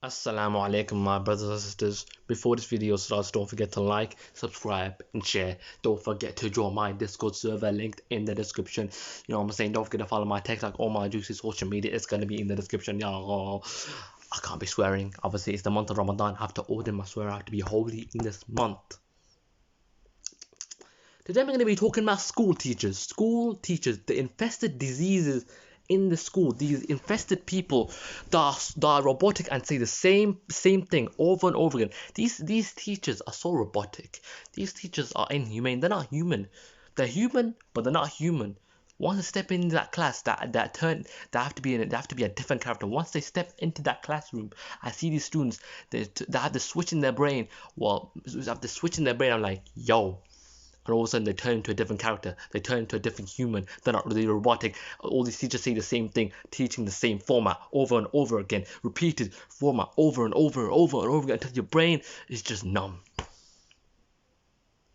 Assalamu alaikum, my brothers and sisters. Before this video starts, don't forget to like, subscribe and share. Don't forget to join my Discord server linked in the description. You know what I'm saying? Don't forget to follow my TikTok, all my juicy social media. It's gonna be in the description. Y'all, I can't be swearing. Obviously it's the month of Ramadan. I have to order my swear. I have to be holy in this month. Today I'm going to be talking about school teachers, the infested diseases in the school, these infested people that are robotic and say the same thing over and over again. These teachers are so robotic. These teachers are inhumane. They're not human. They're human, but they're not human. Once they step into that class, they have to be a different character. Once they step into that classroom, I see these students. They have the switch in their brain. Well, they have the switch in their brain. I'm like, yo. And all of a sudden they turn into a different character. They turn into a different human. They're not really robotic. All these teachers say the same thing, teaching the same format over and over again, repeated format over and over again until your brain is just numb.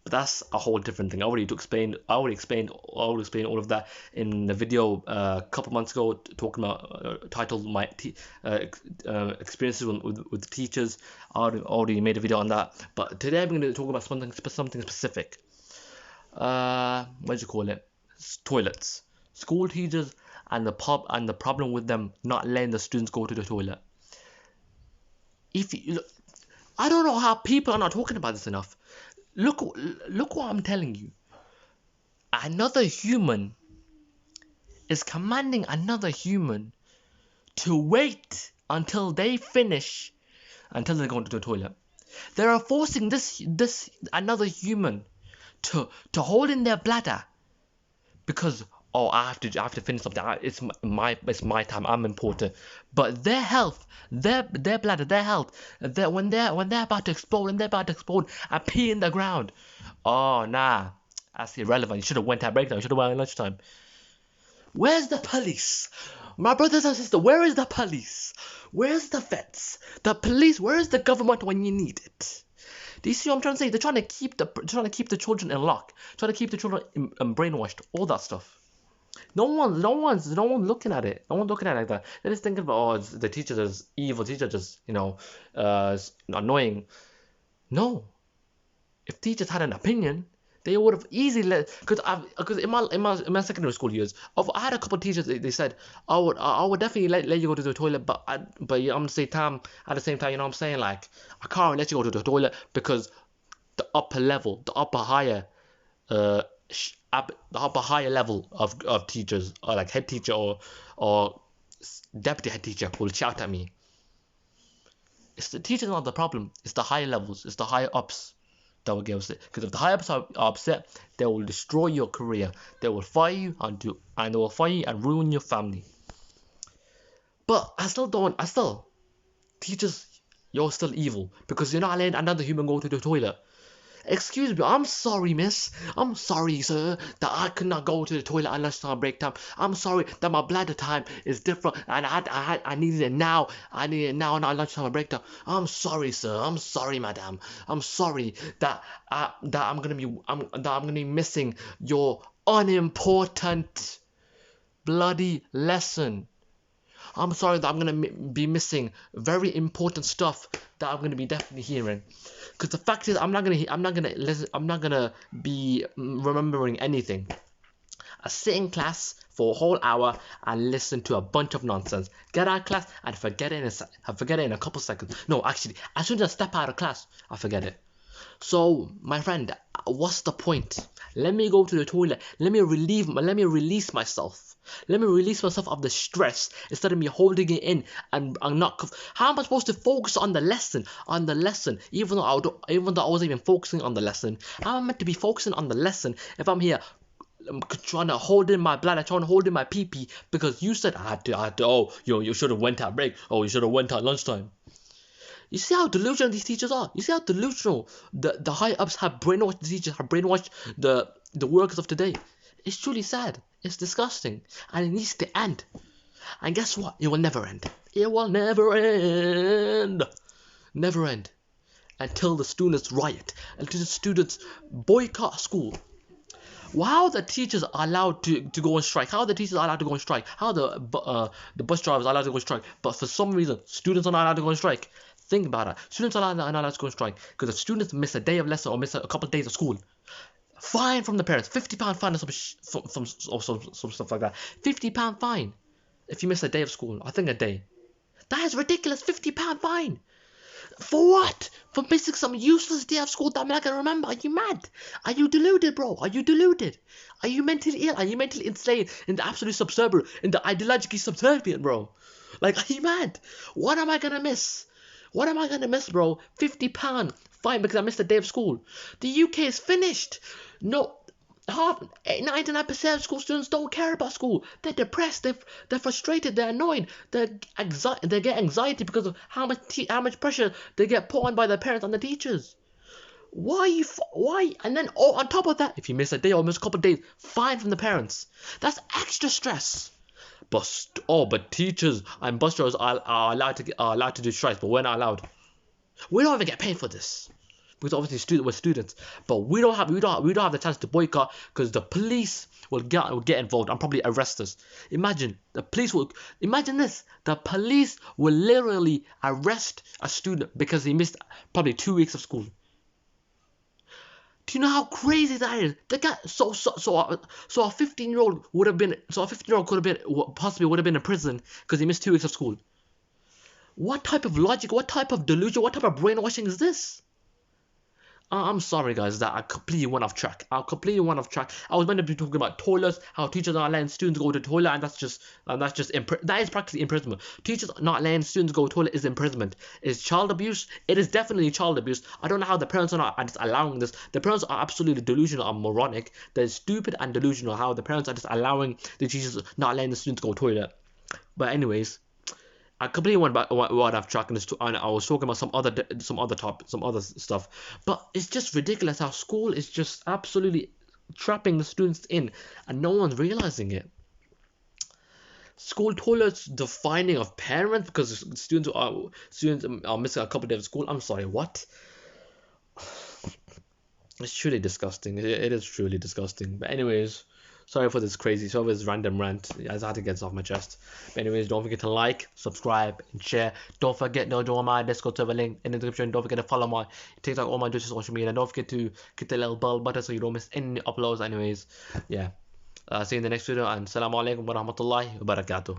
But that's a whole different thing. I already explained all of that in the video a couple months ago, talking about titled my experiences with teachers. I already made a video on that. But today I'm going to talk about something specific. What do you call it? Toilets. School teachers and the problem with them not letting the students go to the toilet. I don't know how people are not talking about this enough. Look what I'm telling you. Another human is commanding another human to wait until they finish, until they go into the toilet. They are forcing this another human to hold in their bladder because I have to finish something. It's my time. I'm important. But their health, their bladder, their health, when they're about to explode and pee in the ground. Oh nah, that's irrelevant. You should have went at breakdown. You should have went at lunchtime. Where's the police? My brothers and sisters, where is the police? Where's the vets? The police, where is the government when you need it? Do you see what I'm trying to say? They're trying to keep the children in lock, trying to keep the children brainwashed, all that stuff. No one's looking at it. No one's looking at it like that. They're just thinking about, the teachers is evil, teachers just annoying. No, if teachers had an opinion, they would have easily let. Because in my secondary school years, I had a couple of teachers. They said I would definitely let you go to the toilet, but I'm gonna say at the same time, you know what I'm saying, like I can't let you go to the toilet because the upper higher level of teachers, or like head teacher or deputy head teacher, will shout at me. It's the teachers not the problem. It's the higher levels. It's the higher ups that will get upset. Because if the higher ups are upset, they will destroy your career. They will fire you and they will fire you and ruin your family. But teachers, you're still evil because you're not letting another human go to the toilet. Excuse me, I'm sorry, miss. I'm sorry, sir, that I could not go to the toilet at lunchtime break time. I'm sorry that my bladder time is different and I needed it now. I need it now, not lunchtime break time. I'm sorry, sir. I'm sorry, madam. I'm sorry that I'm gonna be missing your unimportant bloody lesson. I'm sorry that I'm gonna be missing very important stuff that I'm gonna be definitely hearing. Because the fact is, I'm not gonna be remembering anything. I sit in class for a whole hour and listen to a bunch of nonsense. Get out of class and forget it in a couple seconds. No, actually, as soon as I step out of class, I forget it. So, my friend, what's the point? Let me go to the toilet. Let me release myself. Let me release myself of the stress instead of me holding it in and I'm not. How am I supposed to focus on the lesson? Even though I wasn't even focusing on the lesson. How am I meant to be focusing on the lesson if I'm here trying to hold in my bladder, trying to hold in my pee because you said I had to. Oh, you should have went at break. Oh, you should have went at lunchtime. You see how delusional these teachers are. You see how delusional the high ups have brainwashed the teachers, have brainwashed the workers of today. It's truly sad. It's disgusting. And it needs to end. And guess what? It will never end. It will never end. Never end. Until the students riot. Until the students boycott school. How the teachers are allowed to go on strike? How the teachers are allowed to go on strike? How the bus drivers are allowed to go on strike? But for some reason, students are not allowed to go on strike. Think about it. Students are not allowed to go on strike because if students miss a day of lesson or miss a couple of days of school, fine from the parents, £50 fine or some stuff like that. £50 fine if you miss a day of school. I think a day. That is ridiculous. £50 fine. For what? For missing some useless day of school that I'm not gonna remember? Are you mad? Are you deluded, bro? Are you deluded? Are you mentally ill? Are you mentally insane? In the absolute subservient, in the ideologically subservient, bro? Like, are you mad? What am I gonna miss? What am I gonna miss, bro? £50 fine because I missed a day of school. The UK is finished. No, 99% of school students don't care about school. They're depressed. They're frustrated. They're annoyed. They get anxiety because of how much pressure they get put on by their parents and the teachers. Why? And then on top of that, if you miss a day or miss a couple of days, fine from the parents. That's extra stress. But teachers and bus drivers are allowed to do strikes, but we're not allowed. We don't even get paid for this because obviously we're students, but we don't have the chance to boycott because the police will get involved and probably arrest us. Imagine the police will literally arrest a student because he missed probably 2 weeks of school. Do you know how crazy that is? The guy, so a 15-year-old could have been possibly would have been in prison because he missed 2 weeks of school. What type of logic? What type of delusion? What type of brainwashing is this? I'm sorry, guys, that I completely went off track. I was meant to be talking about toilets, how teachers are not letting students go to the toilet, and that is practically imprisonment. Teachers not letting students go to the toilet is imprisonment. Is child abuse? It is definitely child abuse. I don't know how the parents are just allowing this. The parents are absolutely delusional and moronic. They're stupid and delusional. How the parents are just allowing the teachers not letting the students go to the toilet. But anyways, I completely went off track and I was talking about some other stuff, but it's just ridiculous how school is just absolutely trapping the students in, and no one's realizing it. School toilets, the finding of parents because students are missing a couple of days of school. I'm sorry, what? It's truly disgusting. It is truly disgusting. But anyways. Sorry for this random rant. I just had to get this off my chest. But anyways, don't forget to like, subscribe, and share. Don't forget to join my Discord server link in the description. Don't forget to follow my TikTok, all my social media. And don't forget to hit the little bell button so you don't miss any uploads. Anyways, yeah. See you in the next video. And Assalamu alaikum wa rahmatullahi wa barakatuh.